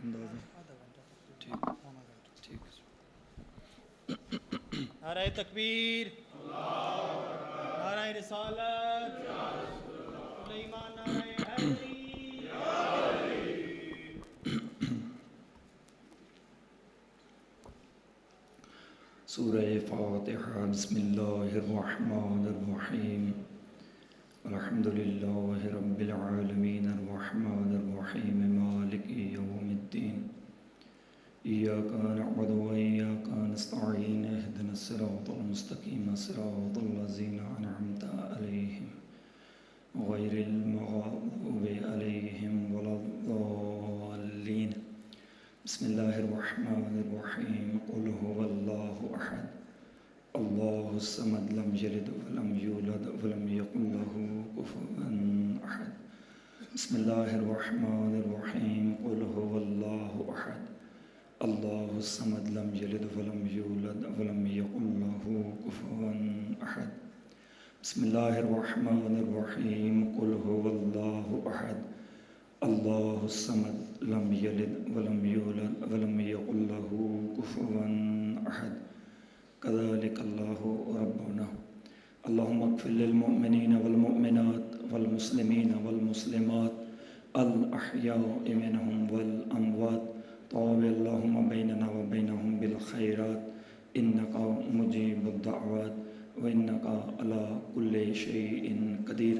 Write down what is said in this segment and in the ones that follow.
اندازہ ٹھیک ٹھیک نعرہ تکبیر، نعرہ رسالت، سلیمان، نعرہ حیدری۔ سورہ فاتحہ۔ بسم اللہ الرحمن الرحیم۔ الحمد للہ رب العالمین الرحمن الرحیم مالک یوم الدین۔ ایاک نعبد و ایاک نستعین اہدنا الصراط المستقیم صراط الذین انعمت علیہم غیر المغضوب علیہم ولا الضالین۔ بسم اللہ الرحمن الرحیم۔ قل هو اللہ احد اللہ الصمد لم یلد ولم یولد ولم یکن له کفوا احد۔ بسم اللہ الرحمن الرحیم۔ قل هو اللہ احد اللہ الصمد لم یلد ولم یولد ولم یکن له کفوا احد۔ بسم اللہ الرحمن الرحیم۔ قل هو اللہ احد اللہ الصمد لم یلد ولم یولد ولم یکن له کفوا احد۔ کذالک اللہ ربنا۔ اللہم اغفر للمؤمنین والمؤمنات والمسلمین والمسلمات الاحیاء منہم والاموات طاوع اللہم بیننا وبینہم بالخیرات انکا مجیب الدعوات وانکا علی کل شیء قدیر۔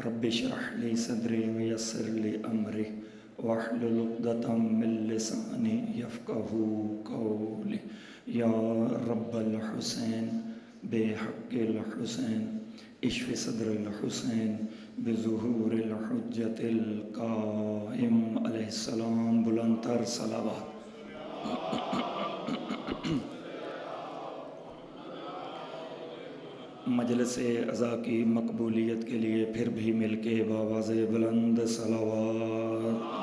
رب اشرح لی صدری ویسر لی امری واحلل عقدۃ من لسانی یفقہوا قولی۔ یا رب الحسین بحق الحسین اشف صدر الحسین بظہور الحجت القائم علیہ السلام۔ بلند تر صلوات۔ مجلس عزا کی مقبولیت کے لیے پھر بھی مل کے بآواز بلند صلوات۔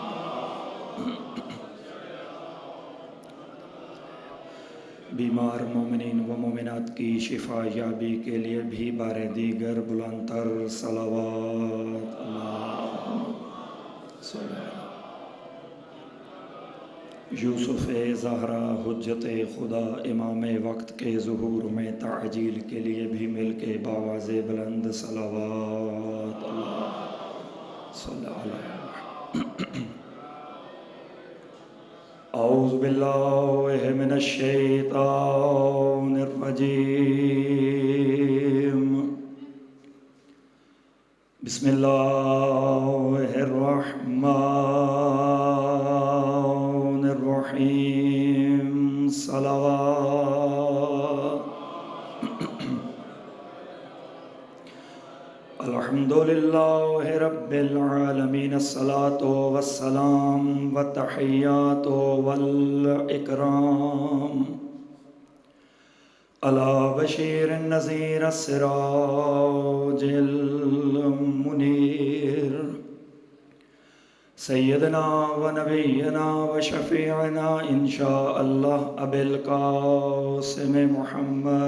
بیمار مومنین و مومنات کی شفا یابی کے لیے بھی بار دیگر بلند تر صلوات۔ اللہم صلی اللہ۔ یوسف زہرا حجت خدا امام وقت کے ظہور میں تعجیل کے لیے بھی مل کے بآواز بلند صلوات۔ اللہ صلی اللہ۔ اعوذ باللہ من الشیطان الرجیم۔ بسم اللہ الرحمن الرحیم۔ صلوات۔ الحمد للہ رب العالمین۔ الصلاۃ والسلام والتحیات والاکرام علی بشیر النذیر السراج المنیر سیدنا و نبینا و شفیعنا انشاء اللہ ابی القاسم محمد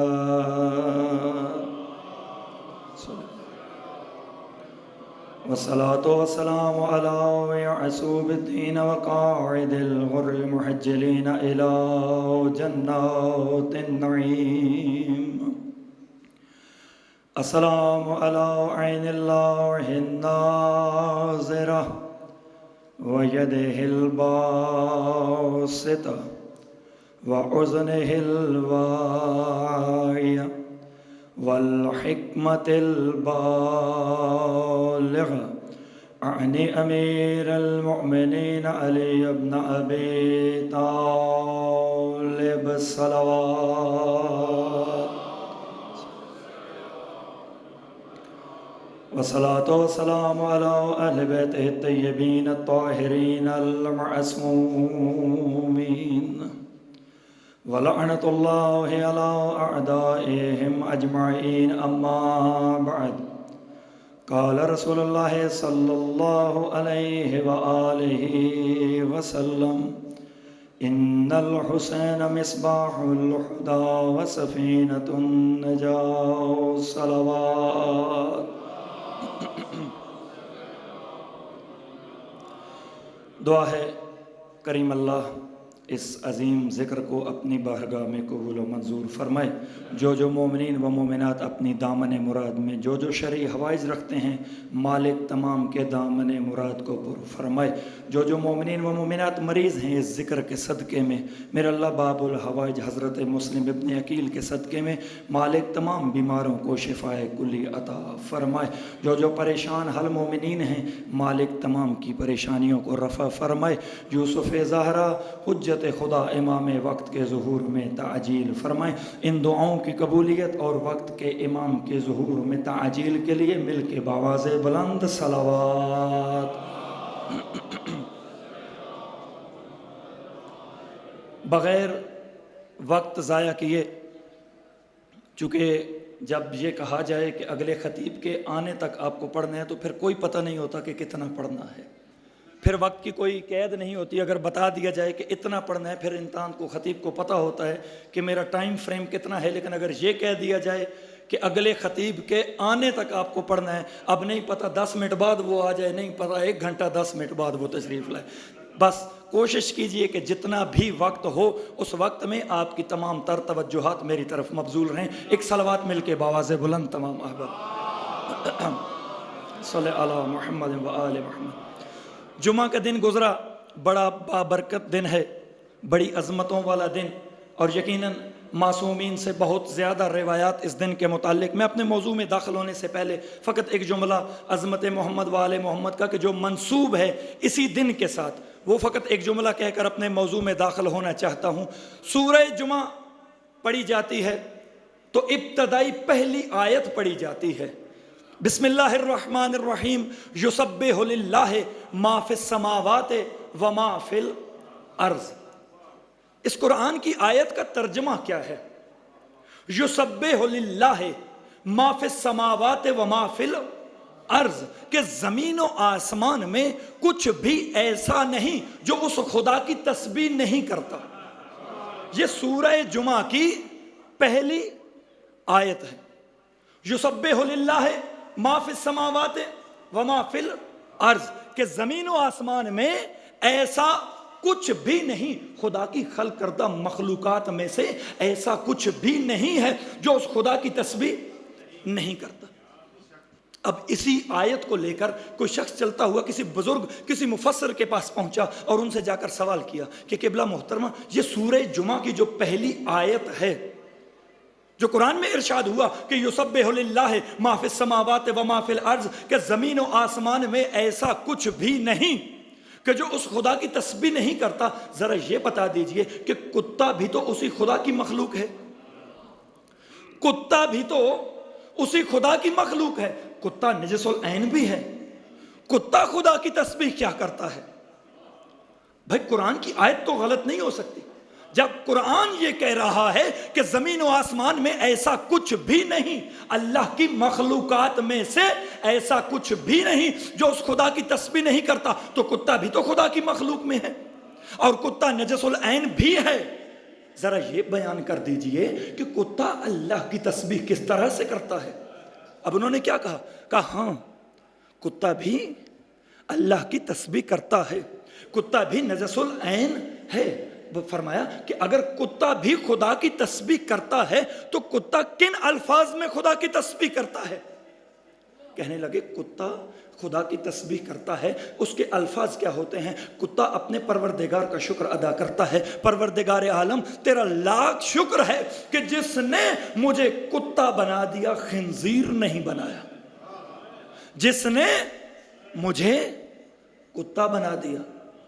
والصلاة والسلام على يعصوب الدين وقاعد الغر المحجلين إلى جنات النعيم۔ السلام على عين الله الناظرة ويده الباسطة وأذنه الواعية والحکمت البالغہ عن امیر المؤمنین علی بن ابی طالب صلوات۔ والصلاة والسلام على اہل بیتہ الطیبین الطاہرین المعصومین وَلَعْنَةُ اللَّهِ عَلَىٰ أَعْدَائِهِمْ أَجْمَعِينَ۔ أَمَّا بَعْدُ قال رسول اللہ صلی اللہ علیہ وآلہ وسلم إن الحسين مصباح الهدى وسفينة النجاة صلوات۔ دعا ہے کریم اللہ اس عظیم ذکر کو اپنی بارگاہ میں قبول و منظور فرمائے۔ جو مومنین و مومنات اپنی دامن مراد میں جو شرعی حوائج رکھتے ہیں، مالک تمام کے دامن مراد کو پر فرمائے۔ جو مومنین و مومنات مریض ہیں اس ذکر کے صدقے میں، میرے اللہ باب الحوائج حضرت مسلم ابن عقیل کے صدقے میں مالک تمام بیماروں کو شفائے کلی عطا فرمائے۔ جو پریشان حل مومنین ہیں، مالک تمام کی پریشانیوں کو رفع فرمائے۔ یوسف زہرا حجت خدا امام وقت کے ظہور میں تعجیل فرمائیں۔ ان دعاؤں کی قبولیت اور وقت کے امام کے ظہور میں تعجیل کے لیے مل کے بآواز بلند صلوات۔ بغیر وقت ضائع کیے، چونکہ جب یہ کہا جائے کہ اگلے خطیب کے آنے تک آپ کو پڑھنا ہے تو پھر کوئی پتہ نہیں ہوتا کہ کتنا پڑھنا ہے، پھر وقت کی کوئی قید نہیں ہوتی۔ اگر بتا دیا جائے کہ اتنا پڑھنا ہے، پھر انسان کو خطیب کو پتہ ہوتا ہے کہ میرا ٹائم فریم کتنا ہے۔ لیکن اگر یہ کہہ دیا جائے کہ اگلے خطیب کے آنے تک آپ کو پڑھنا ہے، اب نہیں پتہ 10 منٹ بعد وہ آ جائے، نہیں پتہ 1 گھنٹہ 10 منٹ بعد وہ تشریف لائے، بس کوشش کیجئے کہ جتنا بھی وقت ہو اس وقت میں آپ کی تمام تر توجہات میری طرف مبذول رہیں۔ ایک صلوات مل کے بآواز بلند تمام احباب صلی اللہ محمد و آل محمد۔ جمعہ کا دن گزرا، بڑا بابرکت دن ہے، بڑی عظمتوں والا دن، اور یقیناً معصومین سے بہت زیادہ روایات اس دن کے متعلق۔ میں اپنے موضوع میں داخل ہونے سے پہلے فقط ایک جملہ عظمت محمد و آل محمد کا کہ جو منسوب ہے اسی دن کے ساتھ، وہ فقط ایک جملہ کہہ کر اپنے موضوع میں داخل ہونا چاہتا ہوں۔ سورہ جمعہ پڑھی جاتی ہے تو ابتدائی پہلی آیت پڑھی جاتی ہے، بسم اللہ الرحمن الرحیم، یسبح للہ ما فی السماوات و ما فی الارض۔ اس قرآن کی آیت کا ترجمہ کیا ہے؟ یسبح للہ ما فی السماوات و ما فی الارض، کہ زمین و آسمان میں کچھ بھی ایسا نہیں جو اس خدا کی تسبیح نہیں کرتا۔ یہ سورہ جمعہ کی پہلی آیت ہے، یسبح للہ ما فی السماوات و ما فی الارض، کہ زمین و آسمان میں ایسا کچھ بھی نہیں، خدا کی خلق کردہ مخلوقات میں سے ایسا کچھ بھی نہیں ہے جو اس خدا کی تسبیح نہیں کرتا۔ اب اسی آیت کو لے کر کوئی شخص چلتا ہوا کسی بزرگ، کسی مفسر کے پاس پہنچا اور ان سے جا کر سوال کیا کہ قبلہ محترمہ، یہ سورہ جمعہ کی جو پہلی آیت ہے، جو قرآن میں ارشاد ہوا کہ یسبح للہ ما فی السماوات و ما فی الارض، کہ زمین و آسمان میں ایسا کچھ بھی نہیں کہ جو اس خدا کی تسبیح نہیں کرتا، ذرا یہ بتا دیجئے کہ کتا بھی تو اسی خدا کی مخلوق ہے، کتا بھی تو اسی خدا کی مخلوق ہے، کتا نجس العین بھی ہے، کتا خدا کی تسبیح کیا کرتا ہے؟ بھائی قرآن کی آیت تو غلط نہیں ہو سکتی۔ جب قرآن یہ کہہ رہا ہے کہ زمین و آسمان میں ایسا کچھ بھی نہیں، اللہ کی مخلوقات میں سے ایسا کچھ بھی نہیں جو اس خدا کی تسبیح نہیں کرتا، تو کتا بھی تو خدا کی مخلوق میں ہے اور کتا نجس العین بھی ہے۔ ذرا یہ بیان کر دیجئے کہ کتا اللہ کی تسبیح کس طرح سے کرتا ہے؟ اب انہوں نے کیا کہا؟ کہا ہاں کتا بھی اللہ کی تسبیح کرتا ہے، کتا بھی نجس العین ہے۔ فرمایا کہ اگر کتا بھی خدا کی تسبیح کرتا ہے تو کتا کن الفاظ میں خدا کی تسبیح کرتا ہے؟ کہنے لگے کتا خدا کی تسبیح کرتا ہے، اس کے الفاظ کیا ہوتے ہیں؟ کتا اپنے پروردگار کا شکر ادا کرتا ہے، پروردگار عالم تیرا لاکھ شکر ہے کہ جس نے مجھے کتا بنا دیا، خنزیر نہیں بنایا، جس نے مجھے کتا بنا دیا،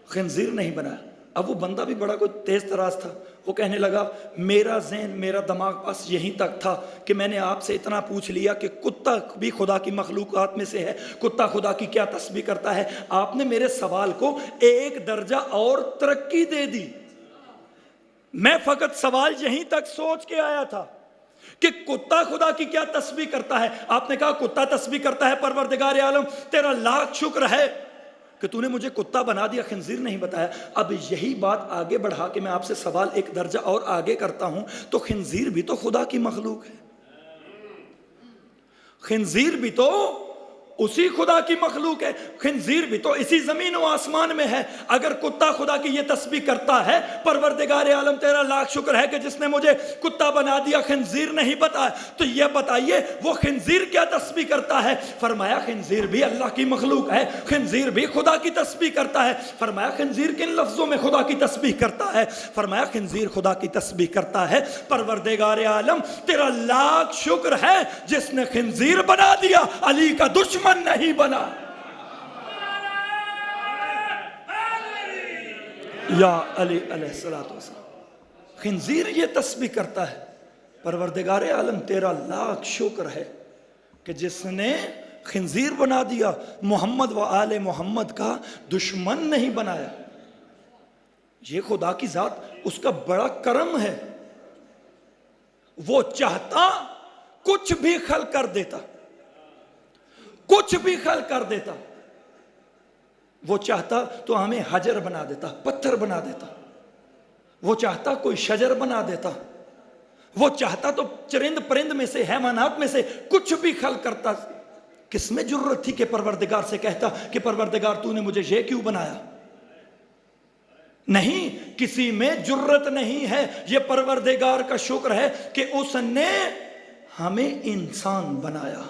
خنزیر نہیں بنایا۔ اب وہ بندہ بھی بڑا کوئی تیز تراز تھا، وہ کہنے لگا میرا ذہن، میرا دماغ بس یہیں تک تھا کہ میں نے آپ سے اتنا پوچھ لیا کہ کتا بھی خدا کی مخلوقات میں سے ہے، کتا خدا کی کیا تسبیح کرتا ہے؟ آپ نے میرے سوال کو ایک درجہ اور ترقی دے دی۔ میں فقط سوال یہیں تک سوچ کے آیا تھا کہ کتا خدا کی کیا تسبیح کرتا ہے، آپ نے کہا کتا تسبیح کرتا ہے، پروردگار عالم تیرا لاکھ شکر ہے کہ تو نے مجھے کتا بنا دیا، خنزیر نہیں بتایا۔ اب یہی بات آگے بڑھا کے میں آپ سے سوال ایک درجہ اور آگے کرتا ہوں، تو خنزیر بھی تو خدا کی مخلوق ہے، خنزیر بھی تو اسی خدا کی مخلوق ہے. خنزیر بھی تو اسی زمین و آسمان میں ہے. اگر کتا خدا کی یہ تسبیح کرتا ہے، پروردگار عالم تیرا لاکھ شکر ہے کہ جس نے مجھے کتا بنا دیا، خنزیر نہیں بتایا، تو یہ بتائیے وہ خنزیر کیا تسبیح کرتا ہے؟ فرمایا خنزیر بھی اللہ کی مخلوق ہے، خنزیر بھی خدا کی تسبیح کرتا ہے. فرمایا خنزیر کن لفظوں میں خدا کی تسبیح کرتا ہے؟ فرمایا خنزیر خدا کی تسبیح کرتا ہے پروردگار عالم تیرا لاکھ شکر ہے جس نے خنزیر بنا دیا، علی کا دشمن نہیں بنا. یا علی علیہ السلام. خنزیر یہ تسبیح کرتا ہے پروردگار عالم تیرا لاکھ شکر ہے کہ جس نے خنزیر بنا دیا، محمد و آل محمد کا دشمن نہیں بنایا. یہ خدا کی ذات، اس کا بڑا کرم ہے. وہ چاہتا کچھ بھی خلق کر دیتا، کچھ بھی خلق کر دیتا. وہ چاہتا تو ہمیں حجر بنا دیتا، پتھر بنا دیتا. وہ چاہتا کوئی شجر بنا دیتا. وہ چاہتا تو چرند پرند میں سے، حیوانات میں سے کچھ بھی خلق کرتا. کس میں جرت تھی کہ پروردگار سے کہتا کہ پروردگار تو نے مجھے یہ کیوں بنایا؟ نہیں، کسی میں جرت نہیں ہے. یہ پروردگار کا شکر ہے کہ اس نے ہمیں انسان بنایا.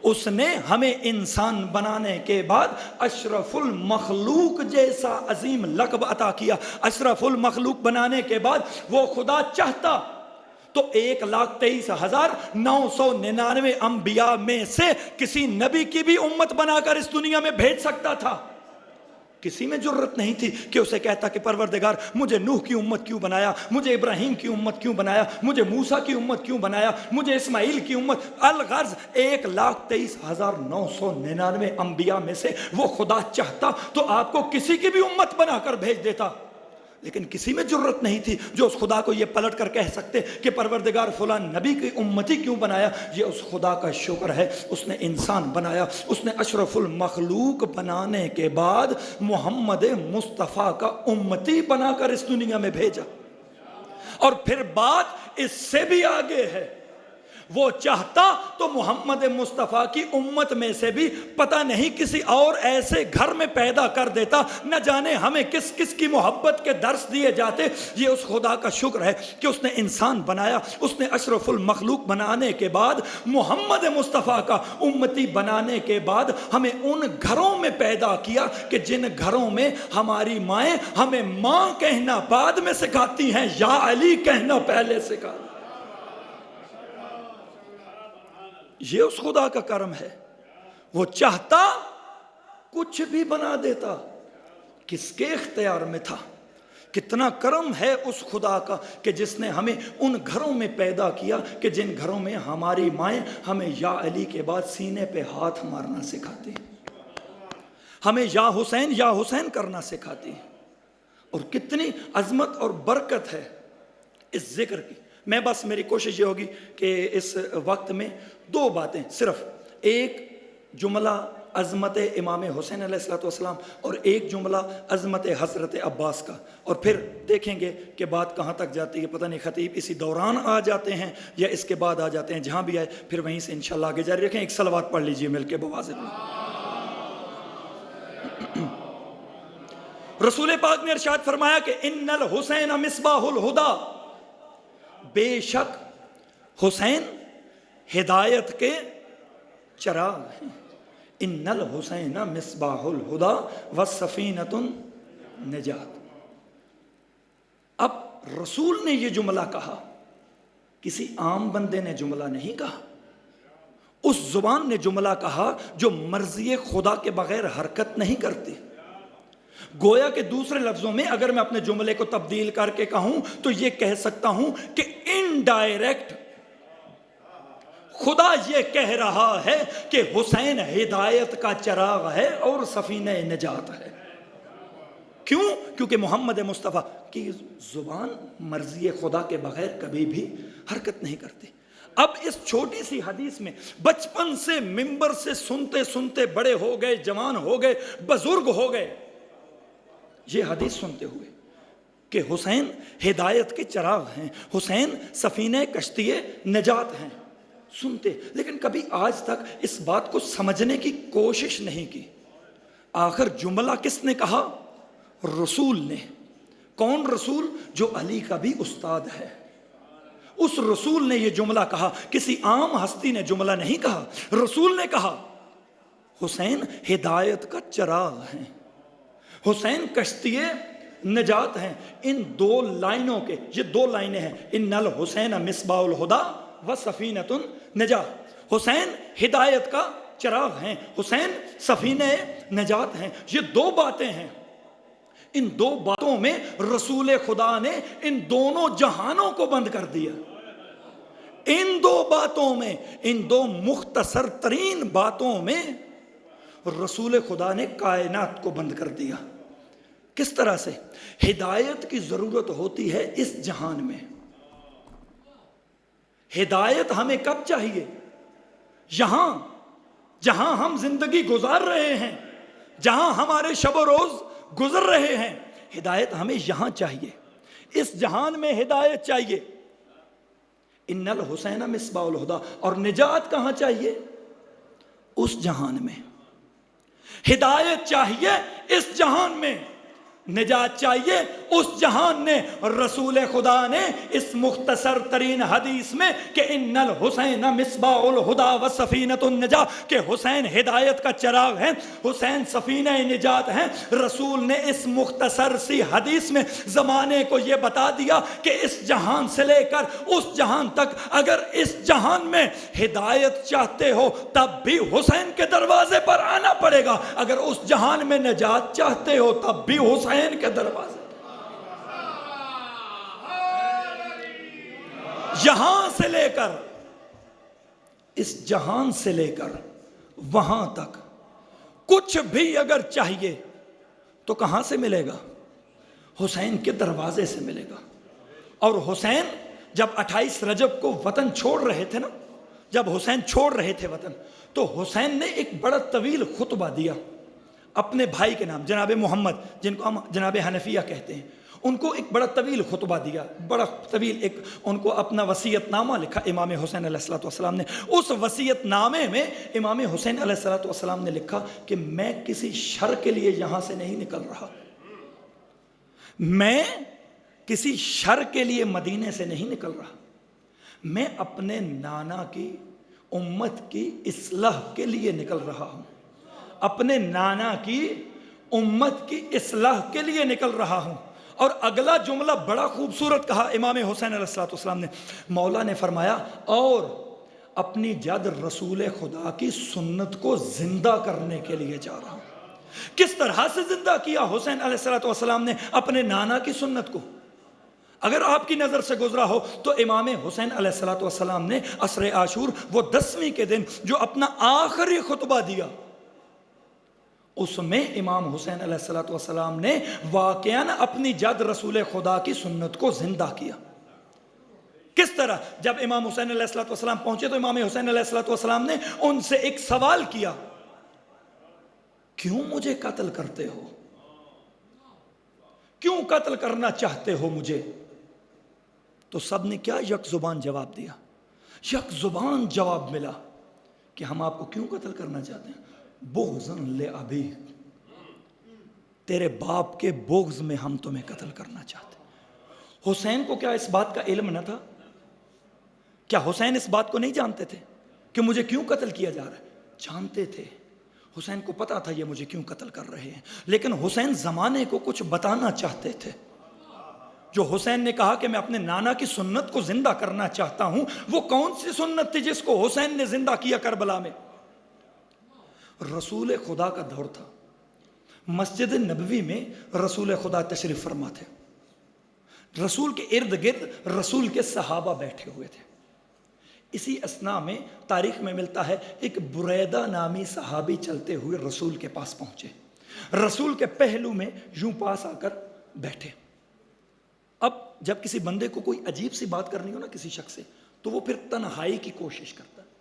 اس نے ہمیں انسان بنانے کے بعد اشرف المخلوق جیسا عظیم لقب عطا کیا. اشرف المخلوق بنانے کے بعد وہ خدا چاہتا تو 1,23,999 انبیاء میں سے کسی نبی کی بھی امت بنا کر اس دنیا میں بھیج سکتا تھا. کسی میں جرت نہیں تھی کہ اسے کہتا کہ پروردگار مجھے نوح کی امت کیوں بنایا، مجھے ابراہیم کی امت کیوں بنایا، مجھے موسیٰ کی امت کیوں بنایا، مجھے اسماعیل کی امت. الغرض 1,23,999 انبیاء میں سے وہ خدا چاہتا تو آپ کو کسی کی بھی امت بنا کر بھیج دیتا. لیکن کسی میں جرت نہیں تھی جو اس خدا کو یہ پلٹ کر کہہ سکتے کہ پروردگار فلاں نبی کی امتی کیوں بنایا. یہ اس خدا کا شکر ہے، اس نے انسان بنایا. اس نے اشرف المخلوق بنانے کے بعد محمد مصطفیٰ کا امتی بنا کر اس دنیا میں بھیجا. اور پھر بات اس سے بھی آگے ہے. وہ چاہتا تو محمد مصطفیٰ کی امت میں سے بھی پتہ نہیں کسی اور ایسے گھر میں پیدا کر دیتا. نہ جانے ہمیں کس کس کی محبت کے درس دیے جاتے. یہ اس خدا کا شکر ہے کہ اس نے انسان بنایا. اس نے اشرف المخلوق بنانے کے بعد محمد مصطفیٰ کا امتی بنانے کے بعد ہمیں ان گھروں میں پیدا کیا کہ جن گھروں میں ہماری مائیں ہمیں ماں کہنا بعد میں سکھاتی ہیں، یا علی کہنا پہلے سکھاتی. یہ اس خدا کا کرم ہے. وہ چاہتا کچھ بھی بنا دیتا. کس کے اختیار میں تھا؟ کتنا کرم ہے اس خدا کا کہ جس نے ہمیں ان گھروں میں پیدا کیا کہ جن گھروں میں ہماری مائیں ہمیں یا علی کے بعد سینے پہ ہاتھ مارنا سکھاتی ہیں، ہمیں یا حسین کرنا سکھاتی ہیں. اور کتنی عظمت اور برکت ہے اس ذکر کی. میں بس میری کوشش یہ ہوگی کہ اس وقت میں دو باتیں، صرف ایک جملہ عظمت امام حسین علیہ السلام اور ایک جملہ عظمت حضرت عباس کا، اور پھر دیکھیں گے کہ بات کہاں تک جاتی ہے. پتہ نہیں خطیب اسی دوران آ جاتے ہیں یا اس کے بعد آ جاتے ہیں. جہاں بھی آئے پھر وہیں سے انشاءاللہ آگے جاری رکھیں. ایک صلوات پڑھ لیجئے مل کے بواضح. رسول پاک نے ارشاد فرمایا کہ ان الحسین مصباح الہدا، بے شک حسین ہدایت کے چراغ ہیں. ان الحسین مصباح الہدا والسفینۃ النجات. اب رسول نے یہ جملہ کہا، کسی عام بندے نے جملہ نہیں کہا. اس زبان نے جملہ کہا جو مرضی خدا کے بغیر حرکت نہیں کرتی. گویا کہ دوسرے لفظوں میں اگر میں اپنے جملے کو تبدیل کر کے کہوں تو یہ کہہ سکتا ہوں کہ انڈائریکٹ خدا یہ کہہ رہا ہے کہ حسین ہدایت کا چراغ ہے اور سفینہ نجات ہے. کیوں؟ کیونکہ محمد مصطفیٰ کی زبان مرضی خدا کے بغیر کبھی بھی حرکت نہیں کرتی. اب اس چھوٹی سی حدیث میں بچپن سے ممبر سے سنتے سنتے بڑے ہو گئے، جوان ہو گئے، بزرگ ہو گئے، یہ حدیث سنتے ہوئے کہ حسین ہدایت کے چراغ ہیں، حسین سفینہ کشتی نجات ہیں. سنتے، لیکن کبھی آج تک اس بات کو سمجھنے کی کوشش نہیں کی۔ آخر جملہ کس نے کہا؟ رسول نے۔ کون رسول؟ جو علی کا بھی استاد ہے۔ اس رسول نے یہ جملہ کہا، کسی عام ہستی نے جملہ نہیں کہا، رسول نے کہا حسین ہدایت کا چراغ ہیں، حسین کشتی نجات ہیں۔ ان دو لائنوں کے، یہ دو لائنیں ہیں، ان الحسین مصباح الہدا و سفینۃ النجات۔ حسین ہدایت کا چراغ ہیں، حسین سفینہ نجات ہیں۔ یہ دو باتیں ہیں، ان دو باتوں میں رسول خدا نے ان دونوں جہانوں کو بند کر دیا۔ ان دو باتوں میں، ان دو مختصر ترین باتوں میں رسول خدا نے کائنات کو بند کر دیا۔ کس طرح سے؟ ہدایت کی ضرورت ہوتی ہے اس جہان میں۔ ہدایت ہمیں کب چاہیے؟ یہاں جہاں ہم زندگی گزار رہے ہیں، جہاں ہمارے شب و روز گزر رہے ہیں، ہدایت ہمیں یہاں چاہیے، اس جہان میں ہدایت چاہیے۔ ان الحسین مصباح الہدا، اور نجات کہاں چاہیے؟ اس جہان میں۔ ہدایت چاہیے اس جہان میں، نجات چاہیے اس جہان نے۔ رسول خدا نے اس مختصر ترین حدیث میں کہ ان الحسین مصباح الہدا و سفینۃ النجات، کہ حسین ہدایت کا چراغ ہے، حسین سفینہ نجات ہیں، رسول نے اس مختصر سی حدیث میں زمانے کو یہ بتا دیا کہ اس جہان سے لے کر اس جہان تک اگر اس جہان میں ہدایت چاہتے ہو تب بھی حسین کے دروازے پر آنا پڑے گا، اگر اس جہان میں نجات چاہتے ہو تب بھی حسین کے دروازے۔ یہاں سے لے کر، اس جہان سے لے کر وہاں تک کچھ بھی اگر چاہیے تو کہاں سے ملے گا؟ حسین کے دروازے سے ملے گا۔ اور حسین جب 28 رجب کو وطن چھوڑ رہے تھے نا، جب حسین چھوڑ رہے تھے وطن، تو حسین نے ایک بڑا طویل خطبہ دیا اپنے بھائی کے نام، جناب محمد، جن کو ہم جناب حنفیہ کہتے ہیں، ان کو ایک بڑا طویل خطبہ دیا، بڑا طویل ایک ان کو اپنا وصیت نامہ لکھا امام حسین علیہ السلام نے۔ اس وصیت نامے میں امام حسین علیہ السلام نے لکھا کہ میں کسی شر کے لیے یہاں سے نہیں نکل رہا، میں کسی شر کے لیے مدینے سے نہیں نکل رہا، میں اپنے نانا کی امت کی اصلاح کے لیے نکل رہا ہوں، اپنے نانا کی امت کی اصلاح کے لیے نکل رہا ہوں۔ اور اگلا جملہ بڑا خوبصورت کہا امام حسین علیہ السلام نے، مولا نے فرمایا اور اپنی جد رسول خدا کی سنت کو زندہ کرنے کے لیے جا رہا ہوں۔ کس طرح سے زندہ کیا حسین علیہ السلام نے اپنے نانا کی سنت کو؟ اگر آپ کی نظر سے گزرا ہو تو امام حسین علیہ السلام نے عصر عاشور، وہ 10ویں کے دن جو اپنا آخری خطبہ دیا، اس میں امام حسین علیہ السلام نے واقعاً اپنی جد رسول خدا کی سنت کو زندہ کیا۔ کس طرح؟ جب امام حسین علیہ السلام پہنچے تو امام حسین علیہ السلام نے ان سے ایک سوال کیا، کیوں مجھے قتل کرتے ہو؟ کیوں قتل کرنا چاہتے ہو مجھے؟ تو سب نے کیا یک زبان جواب دیا، یک زبان جواب ملا کہ ہم آپ کو کیوں قتل کرنا چاہتے ہیں؟ بغضاً لأبیک، تیرے باپ کے بغض میں ہم تمہیں قتل کرنا چاہتے ہیں۔ حسین کو کیا اس بات کا علم نہ تھا؟ کیا حسین اس بات کو نہیں جانتے تھے کہ مجھے کیوں قتل کیا جا رہا ہے؟ جانتے تھے، حسین کو پتا تھا یہ مجھے کیوں قتل کر رہے ہیں، لیکن حسین زمانے کو کچھ بتانا چاہتے تھے۔ جو حسین نے کہا کہ میں اپنے نانا کی سنت کو زندہ کرنا چاہتا ہوں، وہ کون سی سنت تھی جس کو حسین نے زندہ کیا کربلا میں؟ رسول خدا کا دور تھا، مسجد نبوی میں رسول خدا تشریف فرما تھے، رسول کے ارد گرد رسول کے صحابہ بیٹھے ہوئے تھے۔ اسی اثناء میں تاریخ میں ملتا ہے ایک بریدہ نامی صحابی چلتے ہوئے رسول کے پاس پہنچے، رسول کے پہلو میں یوں پاس آ کر بیٹھے۔ اب جب کسی بندے کو کوئی عجیب سی بات کرنی ہو نا کسی شخص سے، تو وہ پھر تنہائی کی کوشش کرتا ہے،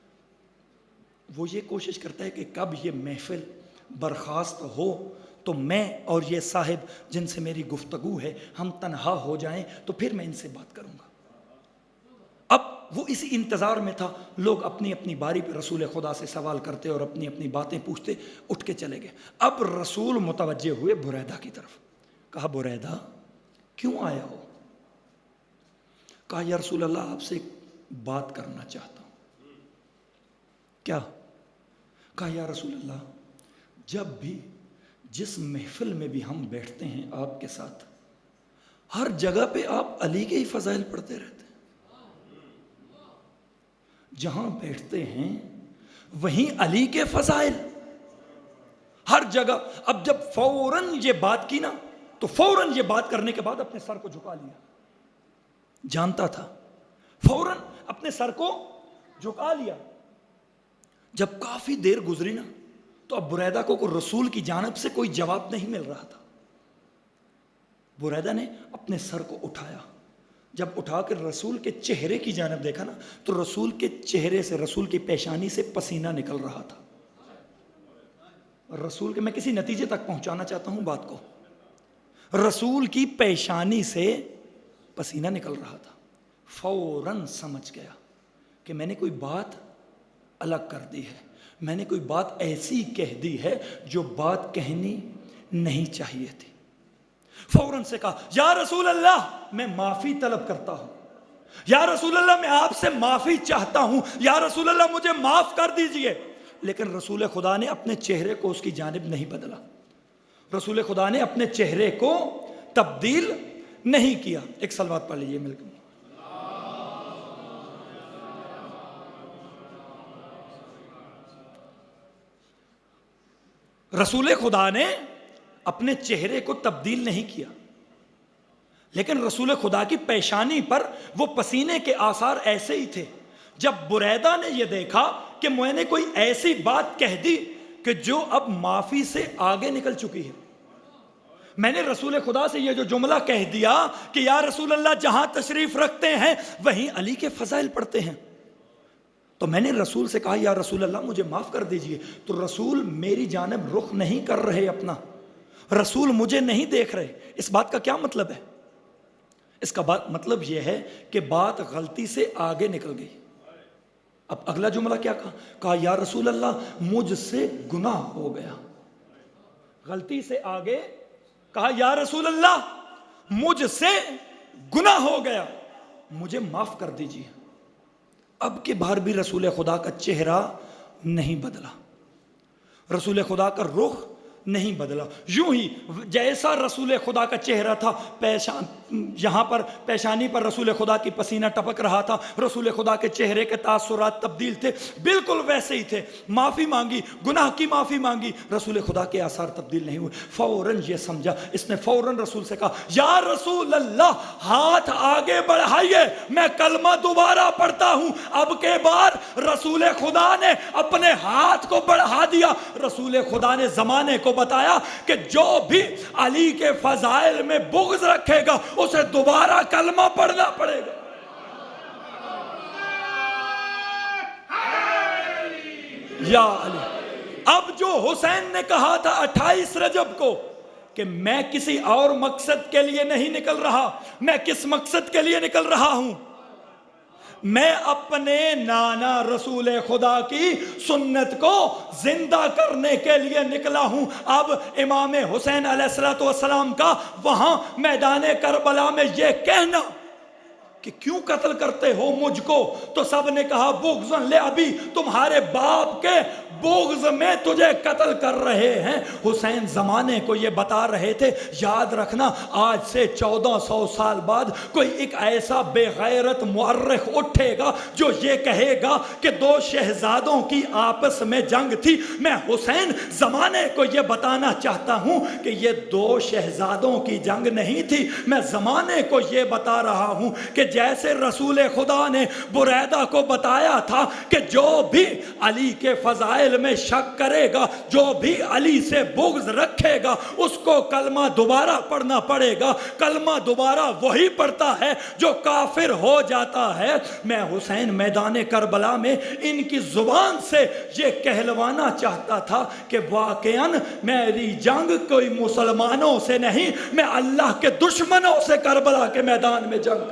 وہ یہ کوشش کرتا ہے کہ کب یہ محفل برخاست ہو تو میں اور یہ صاحب جن سے میری گفتگو ہے ہم تنہا ہو جائیں تو پھر میں ان سے بات کروں گا۔ اب وہ اسی انتظار میں تھا. لوگ اپنی اپنی باری پہ رسول خدا سے سوال کرتے اور اپنی اپنی باتیں پوچھتے. اٹھ کے چلے گئے. اب رسول متوجہ ہوئے بریدہ کی طرف. کہا بریدہ کیوں آئے ہو؟ کہا یا رسول اللہ آپ سے ایک بات کرنا چاہتا ہوں. کیا؟ کہا یا رسول اللہ جب بھی جس محفل میں بھی ہم بیٹھتے ہیں آپ کے ساتھ ہر جگہ پہ آپ علی کے ہی فضائل پڑھتے رہتے ہیں. جہاں بیٹھتے ہیں وہیں علی کے فضائل ہر جگہ. اب جب فوراً یہ بات کی نا تو فوراً یہ بات کرنے کے بعد اپنے سر کو جھکا لیا. جانتا تھا. فوراً اپنے سر کو جھکا لیا. جب کافی دیر گزری نا تو اب بریدہ کو رسول کی جانب سے کوئی جواب نہیں مل رہا تھا. بریدہ نے اپنے سر کو اٹھایا. جب اٹھا کر رسول کے چہرے کی جانب دیکھا نا تو رسول کے چہرے سے رسول کی پیشانی سے پسینہ نکل رہا تھا. رسول کے میں کسی نتیجے تک پہنچانا چاہتا ہوں بات کو. رسول کی پیشانی سے پسینہ نکل رہا تھا. فوراً سمجھ گیا کہ میں نے کوئی بات الگ کر دی ہے. میں نے کوئی بات ایسی کہہ دی ہے جو بات کہنی نہیں چاہیے تھی. فوراً سے کہا یا رسول اللہ میں معافی طلب کرتا ہوں. یا رسول اللہ میں آپ سے معافی چاہتا ہوں. یا رسول اللہ مجھے معاف کر دیجئے. لیکن رسول خدا نے اپنے چہرے کو اس کی جانب نہیں بدلا. رسول خدا نے اپنے چہرے کو تبدیل نہیں کیا. ایک صلوات پڑھ لیجئے مل کے. رسول خدا نے اپنے چہرے کو تبدیل نہیں کیا لیکن رسول خدا کی پیشانی پر وہ پسینے کے آثار ایسے ہی تھے. جب بریدہ نے یہ دیکھا کہ میں نے کوئی ایسی بات کہہ دی کہ جو اب معافی سے آگے نکل چکی ہے. میں نے رسول خدا سے یہ جو جملہ کہہ دیا کہ یا رسول اللہ جہاں تشریف رکھتے ہیں وہیں علی کے فضائل پڑھتے ہیں, تو میں نے رسول سے کہا یا رسول اللہ مجھے معاف کر دیجئے. تو رسول میری جانب رخ نہیں کر رہے اپنا. رسول مجھے نہیں دیکھ رہے. اس بات کا کیا مطلب ہے؟ اس کا مطلب یہ ہے کہ بات غلطی سے آگے نکل گئی. اب اگلا جملہ کیا کہا؟ کہا یا رسول اللہ مجھ سے گناہ ہو گیا. غلطی سے آگے کہا یا رسول اللہ مجھ سے گناہ ہو گیا, مجھے معاف کر دیجیے. اب کی بار بھی رسول خدا کا چہرہ نہیں بدلا, رسول خدا کا رخ نہیں بدلا. یوں ہی جیسا رسول خدا کا چہرہ تھا یہاں پر پیشانی پر رسول خدا کی پسینہ ٹپک رہا تھا, رسول خدا کے چہرے کے تاثرات تبدیل تھے, بالکل ویسے ہی تھے. معافی مانگی, گناہ کی معافی مانگی, رسول خدا کے آثار تبدیل نہیں ہوئے. فوراً یہ سمجھا, اس نے فوراً رسول سے کہا یا رسول اللہ ہاتھ آگے بڑھائیے, میں کلمہ دوبارہ پڑھتا ہوں. اب کے بار رسول خدا نے اپنے ہاتھ کو بڑھا دیا. رسول خدا نے زمانے کو بتایا کہ جو بھی علی کے فضائل میں بغض رکھے گا اسے دوبارہ کلمہ پڑھنا پڑے گا. یا علی. اب جو حسین نے کہا تھا 28 رجب کو کہ میں کسی اور مقصد کے لیے نہیں نکل رہا, میں کس مقصد کے لیے نکل رہا ہوں؟ میں اپنے نانا رسول خدا کی سنت کو زندہ کرنے کے لیے نکلا ہوں. اب امام حسین علیہ السلام کا وہاں میدان کربلا میں یہ کہنا کہ کیوں قتل کرتے ہو مجھ کو, تو سب نے کہا بغضاً لے ابی, تمہارے باپ کے بغض میں تجھے قتل کر رہے ہیں. حسین زمانے کو یہ بتا رہے تھے یاد رکھنا آج سے 1400 سال بعد کوئی ایک ایسا بے غیرت مورخ اٹھے گا جو یہ کہے گا کہ دو شہزادوں کی آپس میں جنگ تھی. میں حسین زمانے کو یہ بتانا چاہتا ہوں کہ یہ دو شہزادوں کی جنگ نہیں تھی. میں زمانے کو یہ بتا رہا ہوں کہ جیسے رسول خدا نے بریدہ کو بتایا تھا کہ جو بھی علی کے فضائل میں شک کرے گا, جو بھی علی سے بغض رکھے گا, اس کو کلمہ دوبارہ پڑھنا پڑے گا. کلمہ دوبارہ وہی پڑھتا ہے جو کافر ہو جاتا ہے. میں حسین میدان کربلا میں ان کی زبان سے یہ کہلوانا چاہتا تھا کہ واقعاً میری جنگ کوئی مسلمانوں سے نہیں, میں اللہ کے دشمنوں سے کربلا کے میدان میں جنگ.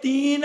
3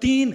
3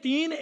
3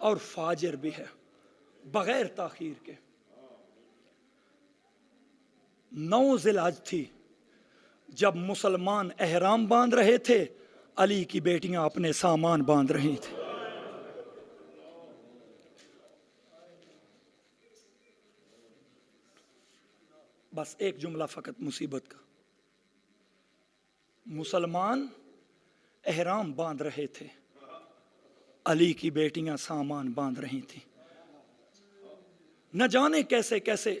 اور فاجر بھی ہے، بغیر تاخیر کے۔ 9 ذی الحج تھی جب مسلمان احرام باندھ رہے تھے، علی کی بیٹیاں اپنے سامان باندھ رہی تھیں۔ بس ایک جملہ فقط مصیبت کا، مسلمان احرام باندھ رہے تھے، علی کی بیٹیاں سامان باندھ رہی تھیں۔ نہ جانے کیسے کیسے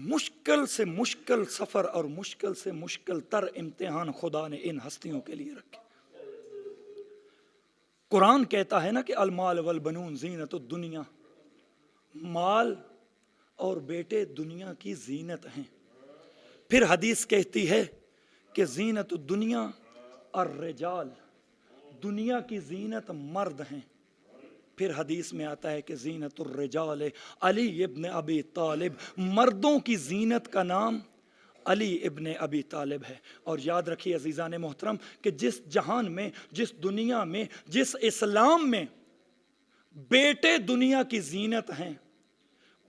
مشکل سے مشکل سفر اور مشکل سے مشکل تر امتحان خدا نے ان ہستیوں کے لیے رکھے۔ قرآن کہتا ہے نا کہ المال والبنون زینت الدنیا، مال اور بیٹے دنیا کی زینت ہیں۔ پھر حدیث کہتی ہے کہ زینت الدنیا الرجال، دنیا کی زینت مرد ہیں۔ پھر حدیث میں آتا ہے کہ زینت الرجال علی ابن ابی طالب، مردوں کی زینت کا نام علی ابن ابی طالب ہے۔ اور یاد رکھیے عزیزان محترم کہ جس جہان میں، جس دنیا میں، جس اسلام میں بیٹے دنیا کی زینت ہیں،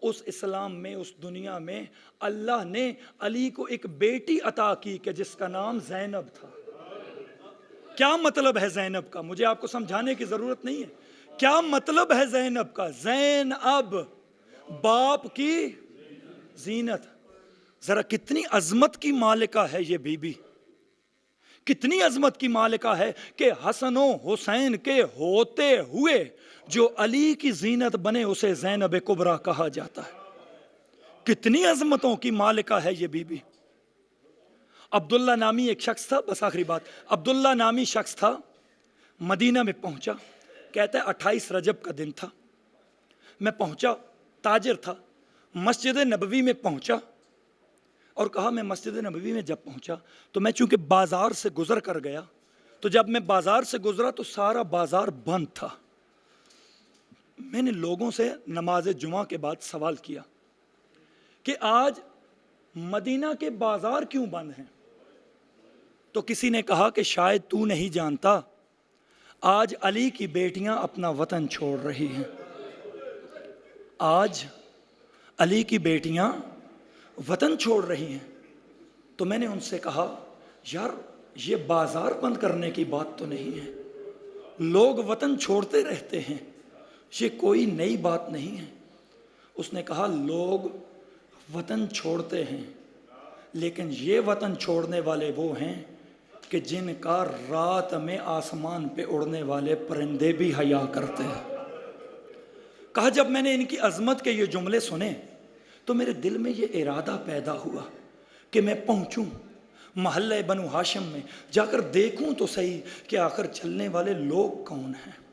اس اسلام میں، اس دنیا میں اللہ نے علی کو ایک بیٹی عطا کی کہ جس کا نام زینب تھا۔ کیا مطلب ہے زینب کا؟ مجھے آپ کو سمجھانے کی ضرورت نہیں ہے۔ کیا مطلب ہے زینب کا؟ زین اب، باپ کی زینت۔ ذرا کتنی عظمت کی مالکہ ہے یہ بی بی، کتنی عظمت کی مالکہ ہے کہ حسن و حسین کے ہوتے ہوئے جو علی کی زینت بنے اسے زینب کبریٰ کہا جاتا ہے۔ کتنی عظمتوں کی مالکہ ہے یہ بی بی۔ عبداللہ نامی ایک شخص تھا، بس آخری بات، عبداللہ نامی شخص تھا، مدینہ میں پہنچا، کہتا ہے 28 رجب کا دن تھا، میں پہنچا، تاجر تھا، مسجد نبوی میں پہنچا اور کہا میں مسجد نبوی میں جب پہنچا تو میں چونکہ بازار سے گزر کر گیا، تو جب میں بازار سے گزرا تو سارا بازار بند تھا۔ میں نے لوگوں سے نماز جمعہ کے بعد سوال کیا کہ آج مدینہ کے بازار کیوں بند ہیں؟ تو کسی نے کہا کہ شاید تو نہیں جانتا، آج علی کی بیٹیاں اپنا وطن چھوڑ رہی ہیں، آج علی کی بیٹیاں وطن چھوڑ رہی ہیں۔ تو میں نے ان سے کہا یار یہ بازار بند کرنے کی بات تو نہیں ہے، لوگ وطن چھوڑتے رہتے ہیں، یہ کوئی نئی بات نہیں ہے۔ اس نے کہا لوگ وطن چھوڑتے ہیں لیکن یہ وطن چھوڑنے والے وہ ہیں کہ جن کا رات میں آسمان پہ اڑنے والے پرندے بھی حیا کرتے ہیں۔ کہا جب میں نے ان کی عظمت کے یہ جملے سنے تو میرے دل میں یہ ارادہ پیدا ہوا کہ میں پہنچوں محلہ بنو ہاشم میں، جا کر دیکھوں تو صحیح کہ آخر چلنے والے لوگ کون ہیں۔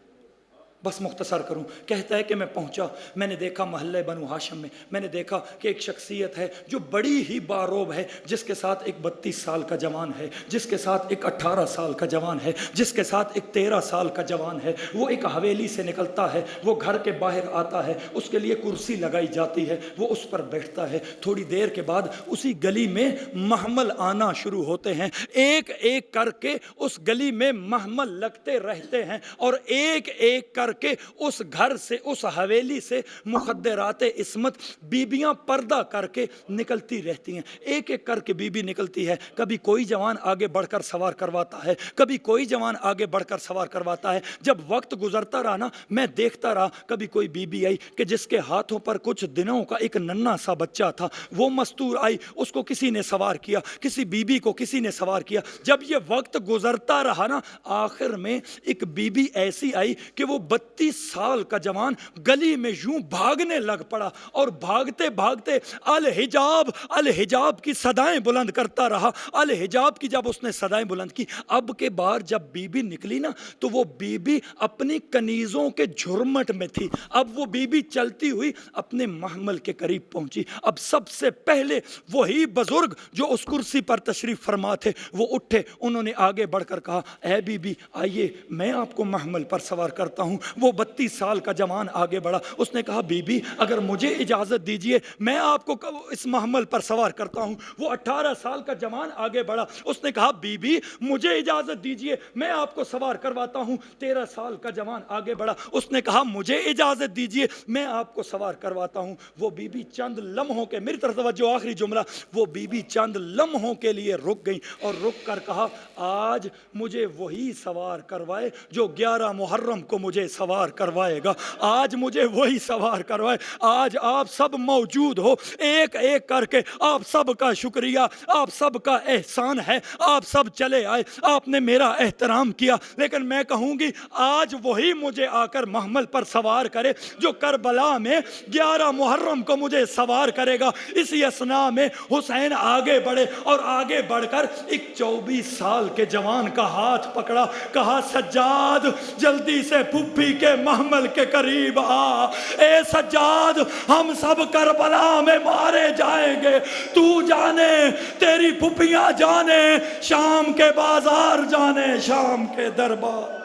بس مختصر کروں، کہتا ہے کہ میں پہنچا، میں نے دیکھا محلہ بنو ہاشم میں نے دیکھا کہ ایک شخصیت ہے جو بڑی ہی باروب ہے، جس کے ساتھ ایک 32 سال کا جوان ہے، جس کے ساتھ ایک 18 سال کا جوان ہے، جس کے ساتھ ایک 13 سال کا جوان ہے۔ وہ ایک حویلی سے نکلتا ہے، وہ گھر کے باہر آتا ہے، اس کے لیے کرسی لگائی جاتی ہے، وہ اس پر بیٹھتا ہے۔ تھوڑی دیر کے بعد اسی گلی میں محمل آنا شروع ہوتے ہیں، ایک ایک کر کے اس گلی میں محمل لگتے رہتے ہیں، اور ایک ایک کر کہ اس گھر سے، اس حویلی سے مخدرات عصمت بیبیاں پردہ کر کے نکلتی رہتی ہیں، ایک ایک کر کے بیوی نکلتی ہے۔ کبھی کوئی جوان آگے بڑھ کر سوار کرواتا ہے، کبھی کوئی جوان آگے بڑھ کر سوار کرواتا ہے۔ جب وقت گزرتا رہا نا، میں دیکھتا رہا، کبھی کوئی بیوی آئی کہ جس کے ہاتھوں پر کچھ دنوں کا ایک ننھا سا بچہ تھا، وہ مستور آئی، اس کو کسی نے سوار کیا، کسی بیوی کو کسی نے سوار کیا۔ جب یہ وقت گزرتا رہا نا، آخر میں ایک بیوی ایسی آئی کہ وہ 32 سال کا جوان گلی میں یوں بھاگنے لگ پڑا، اور بھاگتے بھاگتے الحجاب الحجاب کی صدائیں بلند کرتا رہا۔ الحجاب کی جب اس نے صدائیں بلند کی، اب کے بار جب بی بی نکلی نا تو وہ بی بی اپنی کنیزوں کے جھرمٹ میں تھی۔ اب وہ بی بی چلتی ہوئی اپنے محمل کے قریب پہنچی۔ اب سب سے پہلے وہی بزرگ جو اس کرسی پر تشریف فرما تھے وہ اٹھے، انہوں نے آگے بڑھ کر کہا اے بی بی آئیے میں آپ کو محمل پر سوار کرتا ہوں۔ وہ 32 سال کا جوان آگے بڑھا، اس نے کہا بی بی اگر مجھے اجازت دیجئے میں آپ کو اس محمل پر سوار کرتا ہوں۔ وہ 18 سال کا جوان آگے بڑھا، اس نے کہا بی بی مجھے اجازت دیجئے میں آپ کو سوار کرواتا ہوں۔ 13 سال کا جوان آگے بڑھا، اس نے کہا مجھے اجازت دیجئے میں آپ کو سوار کرواتا ہوں۔ وہ بی بی چند لمحوں کے، میری طرف توجہ، آخری جملہ، وہ بی بی چند لمحوں کے لیے رک گئی اور رک کر کہا آج مجھے وہی سوار کروائے جو 11 محرم کو مجھے سوار کروائے گا، آج مجھے وہی سوار کروائے۔ آج آپ سب موجود ہو، ایک ایک کر کے آپ سب کا شکریہ، آپ سب کا احسان ہے، آپ سب چلے آئے، آپ نے میرا احترام کیا، لیکن میں کہوں گی آج وہی مجھے آ کر محمل پر سوار کرے جو کربلا میں 11 محرم کو مجھے سوار کرے گا۔ اسی اثناء میں حسین آگے بڑھے اور آگے بڑھ کر ایک 24 سال کے جوان کا ہاتھ پکڑا، کہا سجاد جلدی سے پھپھی کے محمل کے قریب آ، اے سجاد ہم سب کربلا میں مارے جائیں گے، تو جانے، تیری پھپھیاں جانے، شام کے بازار جانے، شام کے دربار۔